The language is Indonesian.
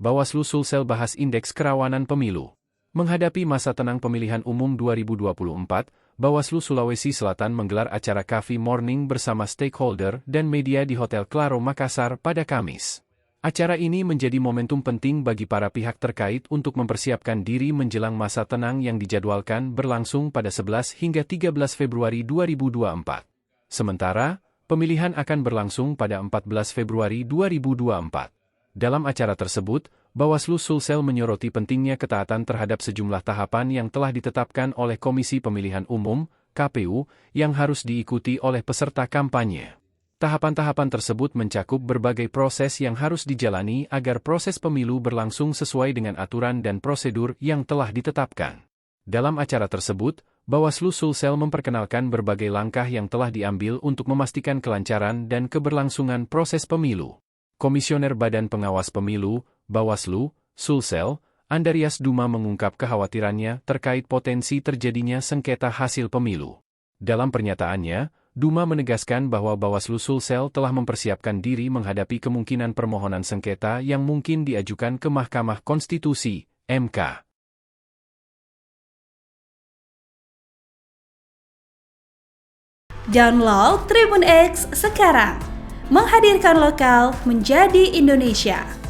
Bawaslu Sulsel bahas indeks kerawanan pemilu. Menghadapi masa tenang pemilihan umum 2024, Bawaslu Sulawesi Selatan menggelar acara Coffee Morning bersama stakeholder dan media di Hotel Claro Makassar pada Kamis. Acara ini menjadi momentum penting bagi para pihak terkait untuk mempersiapkan diri menjelang masa tenang yang dijadwalkan berlangsung pada 11 hingga 13 Februari 2024. Sementara, pemilihan akan berlangsung pada 14 Februari 2024. Dalam acara tersebut, Bawaslu Sulsel menyoroti pentingnya ketaatan terhadap sejumlah tahapan yang telah ditetapkan oleh Komisi Pemilihan Umum, KPU, yang harus diikuti oleh peserta kampanye. Tahapan-tahapan tersebut mencakup berbagai proses yang harus dijalani agar proses pemilu berlangsung sesuai dengan aturan dan prosedur yang telah ditetapkan. Dalam acara tersebut, Bawaslu Sulsel memperkenalkan berbagai langkah yang telah diambil untuk memastikan kelancaran dan keberlangsungan proses pemilu. Komisioner Badan Pengawas Pemilu, Bawaslu, Sulsel, Andarias Duma mengungkap kekhawatirannya terkait potensi terjadinya sengketa hasil pemilu. Dalam pernyataannya, Duma menegaskan bahwa Bawaslu Sulsel telah mempersiapkan diri menghadapi kemungkinan permohonan sengketa yang mungkin diajukan ke Mahkamah Konstitusi, MK. Download Tribun X sekarang, menghadirkan lokal menjadi Indonesia.